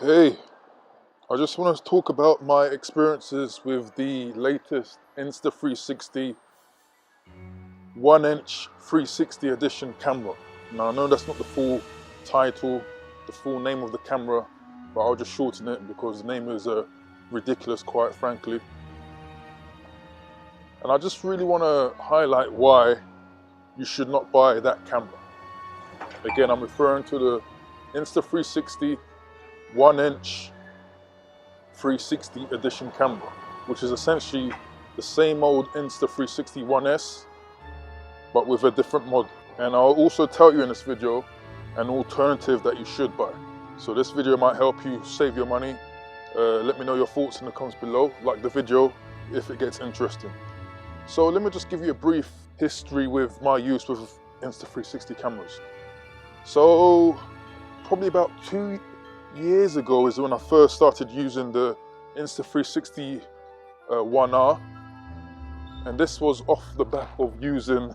Hey, I just want to talk about my experiences with the latest Insta360 One Inch 360 edition camera. Now I know that's not the full title, the full name of the camera, but I'll just shorten it because the name is ridiculous, quite frankly. And I just really want to highlight why you should not buy that camera. Again, I'm referring to the Insta360 One Inch 360 edition camera, which is essentially the same old Insta360 One S, but with a different mod. And I'll also tell you in this video an alternative that you should buy. So this video might help you save your money. Let me know your thoughts in the comments below. Like the video if it gets interesting. So let me just give you a brief history with my use with Insta360 cameras. So probably about 2 years ago is when I first started using the Insta360 One R, and this was off the back of using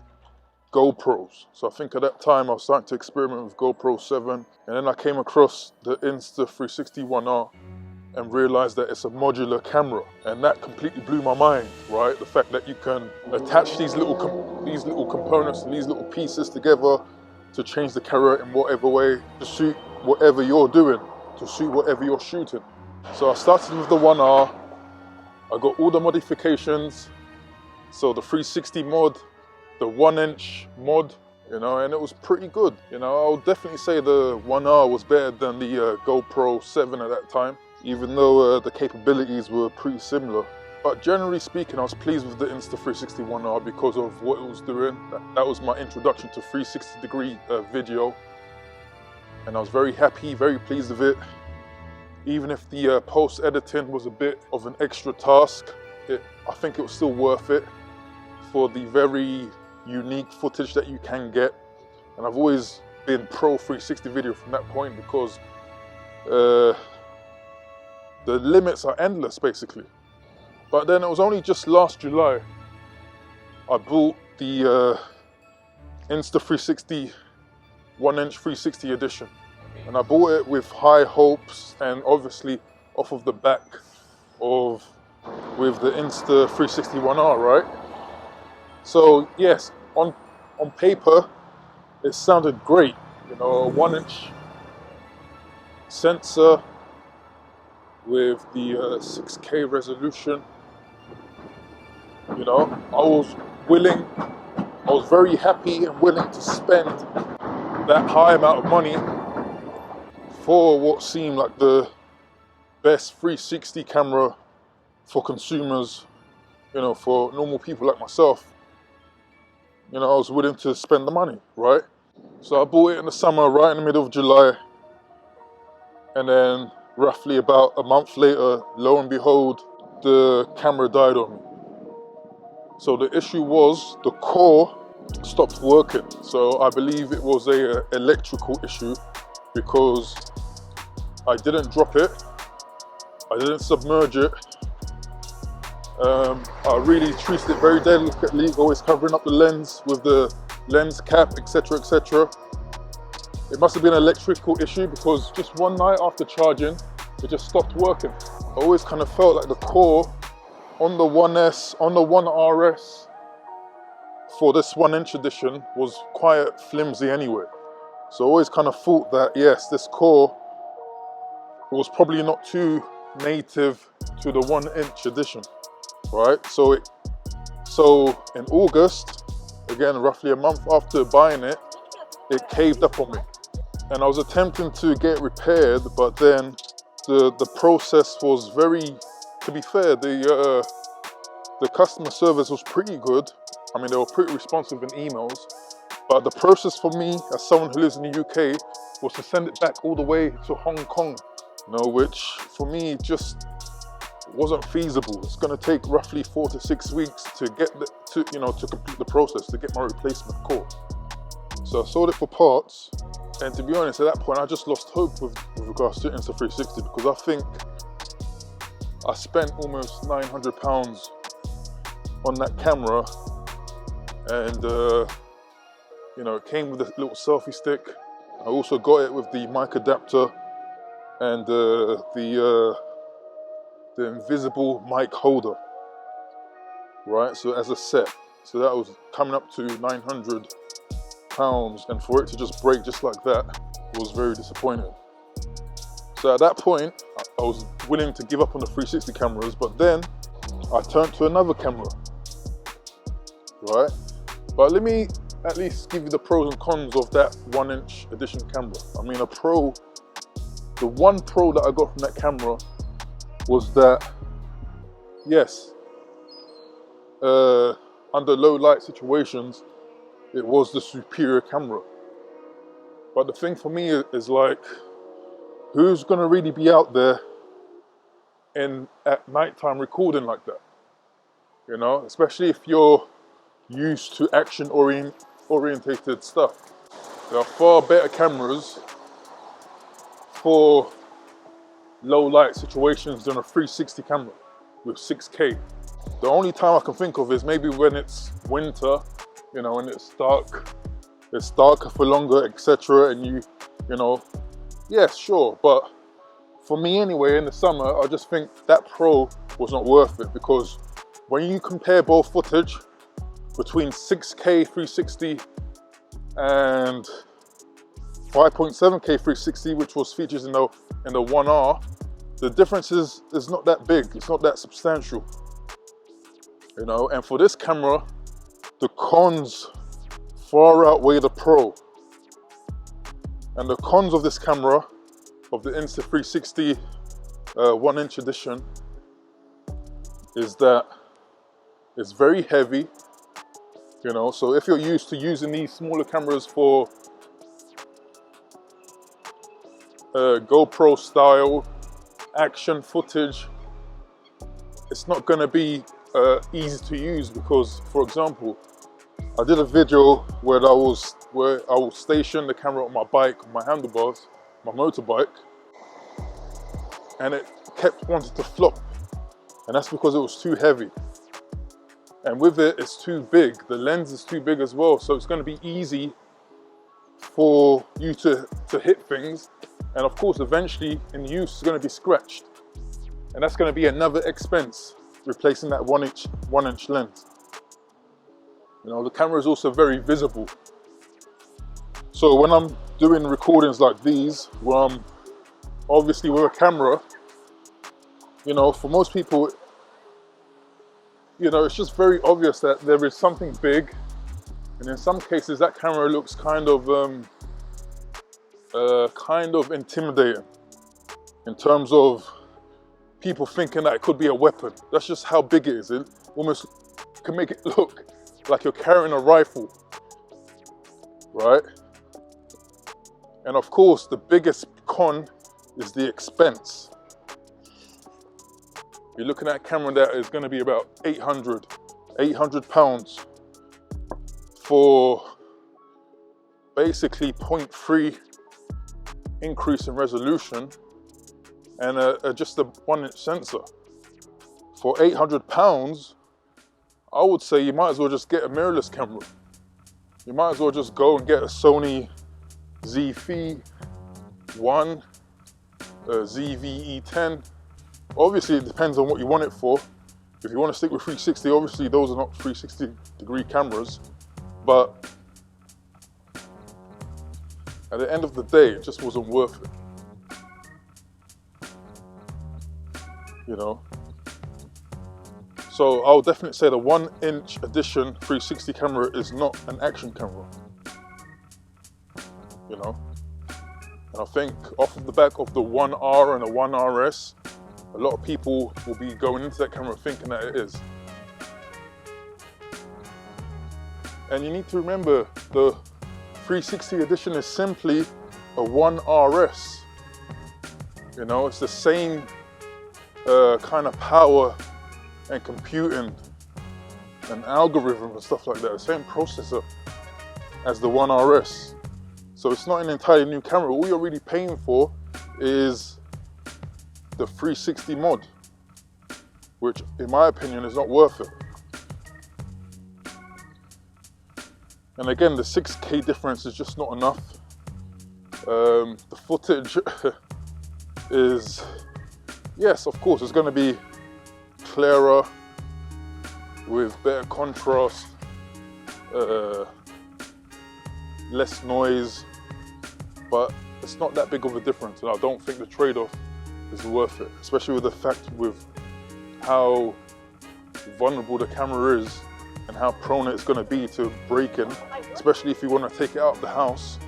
GoPros. So I think at that time I was starting to experiment with GoPro 7, and then I came across the Insta360 One R and realized that it's a modular camera, and that completely blew my mind, right? The fact that you can attach these little components, these little pieces together to change the camera in whatever way to suit whatever you're doing, to suit whatever you're shooting. So I started with the One R. I got all the modifications. So the 360 mod, the 1 inch mod, and it was pretty good. I'll definitely say the One R was better than the GoPro 7 at that time, even though the capabilities were pretty similar. But generally speaking, I was pleased with the Insta360 One R because of what it was doing. That was my introduction to 360-degree video. And I was very happy, very pleased with it. Even if the post-editing was a bit of an extra task, I think it was still worth it for the very unique footage that you can get. And I've always been pro 360 video from that point because the limits are endless, basically. But then it was only just last July I bought the Insta360 1 inch 360 edition. And I bought it with high hopes, and obviously off of the back of with the Insta360 One R, right? So yes, on paper it sounded great, a 1 inch sensor with the 6K resolution. I was very happy and willing to spend that high amount of money for what seemed like the best 360 camera for consumers, for normal people like myself. I was willing to spend the money, right? So I bought it in the summer, right in the middle of July, and then roughly about a month later, lo and behold, the camera died on me. So the issue was the core stopped working. So I believe it was a electrical issue because I didn't drop it, I didn't submerge it. I really treated it very delicately, always covering up the lens with the lens cap, etc, etc. It must have been an electrical issue because just one night after charging, it just stopped working. I always kind of felt like the core on the One S, on the One RS for this 1 inch edition was quite flimsy anyway. So I always kind of thought that, yes, this core was probably not too native to the 1 inch edition, right? So in August, again, roughly a month after buying it, it caved up on me. And I was attempting to get it repaired, but then the process was very, to be fair, the customer service was pretty good. I mean, they were pretty responsive in emails, but the process for me, as someone who lives in the UK, was to send it back all the way to Hong Kong, which for me just wasn't feasible. It's going to take roughly 4 to 6 weeks to get to complete the process, to get my replacement core. So I sold it for parts, and to be honest, at that point, I just lost hope with regards to Insta360 because I think I spent almost £900 on that camera, and it came with a little selfie stick. I also got it with the mic adapter, and the invisible mic holder, right? So as a set, so that was coming up to £900, and for it to just break just like that was very disappointing. So at that point, I was willing to give up on the 360 cameras, but then I turned to another camera, right? But let me at least give you the pros and cons of that 1-inch edition camera. I mean, the one pro that I got from that camera was that, yes, under low light situations, it was the superior camera. But the thing for me is like, who's gonna really be out there at nighttime recording like that? You know, especially if you're used to action orientated stuff. There are far better cameras for low light situations than a 360 camera with 6K. The only time I can think of is maybe when it's winter, you know, and it's darker for longer, etc. And you know, yes, sure, but for me anyway, in the summer, I just think that Pro was not worth it, because when you compare both footage between 6K 360 and 5.7K 360, which was featured in the 1R, the difference is not that big, it's not that substantial, you know. And for this camera, the cons far outweigh the Pro. And the cons of this camera, of the Insta360 1-inch edition, is that it's very heavy, you know. So if you're used to using these smaller cameras for GoPro style action footage, it's not going to be easy to use, because, for example, I did a video where I will station the camera on my bike, on my handlebars, my motorbike, and it kept wanting to flop, and that's because it was too heavy. And with it, it's too big. The lens is too big as well, so it's going to be easy for you to hit things, and of course, eventually in use, it's going to be scratched, and that's going to be another expense, replacing that 1-inch lens. You know, the camera is also very visible. So when I'm doing recordings like these, where I'm obviously with a camera, you know, for most people, you know, it's just very obvious that there is something big, and in some cases that camera looks kind of intimidating in terms of people thinking that it could be a weapon. That's just how big it is. It almost can make it look like you're carrying a rifle, right? And of course, the biggest con is the expense. You're looking at a camera that is going to be about £800 for basically 0.3 increase in resolution and just a 1-inch sensor. For £800, I would say you might as well just get a mirrorless camera. You might as well just go and get a Sony ZV-1, ZV-E10. Obviously, it depends on what you want it for. If you want to stick with 360, obviously those are not 360-degree cameras. But at the end of the day, it just wasn't worth it. You know? So I would definitely say the 1-inch edition 360 camera is not an action camera. You know? And I think off of the back of the 1R and the One RS, a lot of people will be going into that camera thinking that it is. And you need to remember, the 360 edition is simply a One RS. You know, it's the same kind of power and computing and algorithm and stuff like that, the same processor as the One RS. So it's not an entirely new camera. All you're really paying for is the 360 mod, which in my opinion is not worth it. And again, the 6K difference is just not enough. The footage is, yes, of course, it's going to be clearer with better contrast, less noise, but it's not that big of a difference, and I don't think the trade-off is worth it, especially with the fact with how vulnerable the camera is and how prone it's going to be to breaking, especially if you want to take it out of the house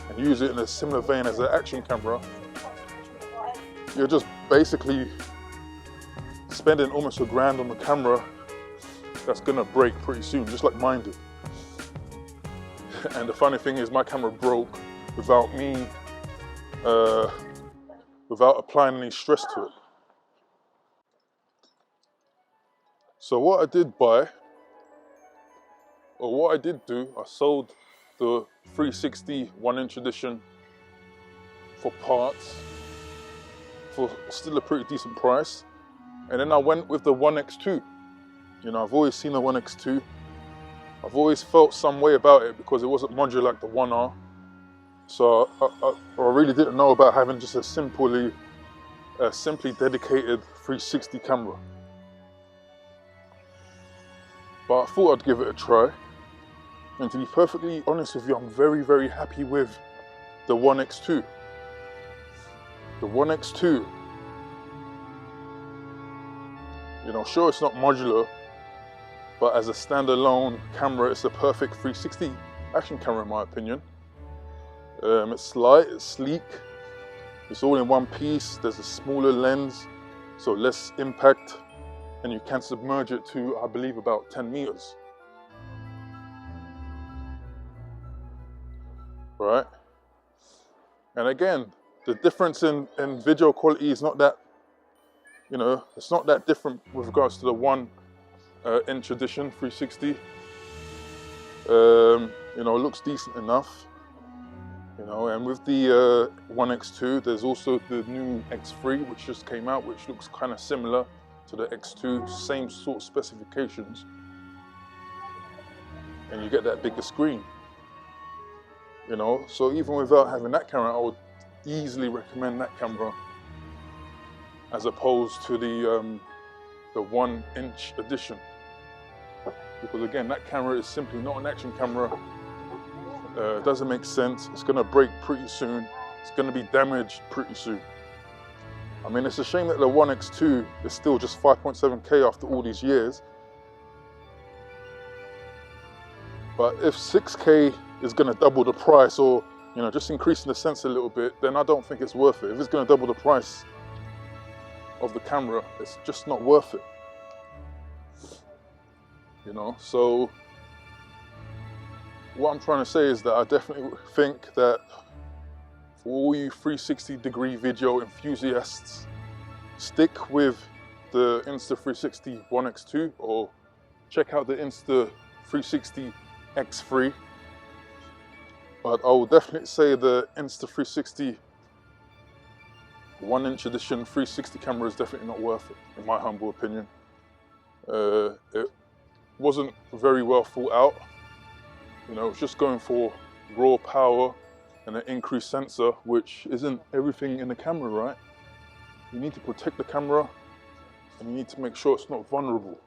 and use it in a similar vein as an action camera. You're just basically spending almost $1,000 on the camera that's going to break pretty soon, just like mine did. And the funny thing is, my camera broke without me, without applying any stress to it. So what I did do, I sold the 360 1-inch edition for parts for still a pretty decent price. And then I went with the One X2. You know, I've always seen the One X2. I've always felt some way about it because it wasn't modular like the One R. So I really didn't know about having just a simply dedicated 360 camera. But I thought I'd give it a try. And to be perfectly honest with you, I'm very, very happy with the One X2. The One X2, you know, sure, it's not modular, but as a standalone camera, it's a perfect 360 action camera in my opinion. It's light, it's sleek, it's all in one piece. There's a smaller lens, so less impact, and you can submerge it to, I believe, about 10 meters. Right? And again, the difference in video quality is not that, you know, it's not that different with regards to the 1-inch edition 360. You know, it looks decent enough. You know, and with the One X2, there's also the new X3, which just came out, which looks kind of similar to the X2, same sort of specifications. And you get that bigger screen. You know, so even without having that camera, I would easily recommend that camera as opposed to the 1-inch edition. Because again, that camera is simply not an action camera. It doesn't make sense. It's gonna break pretty soon. It's gonna be damaged pretty soon. I mean, it's a shame that the One X2 is still just 5.7K after all these years. But if 6K is gonna double the price, or, you know, just increasing the sensor a little bit, then I don't think it's worth it. If it's gonna double the price of the camera, it's just not worth it. You know, so what I'm trying to say is that I definitely think that for all you 360-degree video enthusiasts, stick with the Insta360 One X2 or check out the Insta360 X3. But I will definitely say the Insta360 1-inch edition 360 camera is definitely not worth it, in my humble opinion. It wasn't very well thought out. You know, it's just going for raw power and an increased sensor, which isn't everything in the camera, right? You need to protect the camera and you need to make sure it's not vulnerable.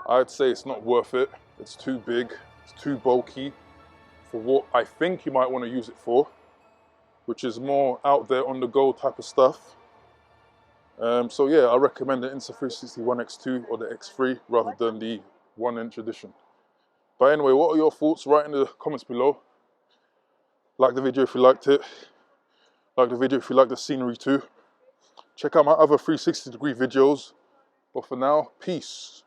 I'd say it's not worth it. It's too big, it's too bulky for what I think you might want to use it for, which is more out there on the go type of stuff. So yeah, I recommend the Insta360 One X2 or the X3 rather than the 1-inch edition. But anyway, what are your thoughts? Write in the comments below. Like the video if you liked it. Like the video if you like the scenery too. Check out my other 360-degree videos. But for now, peace.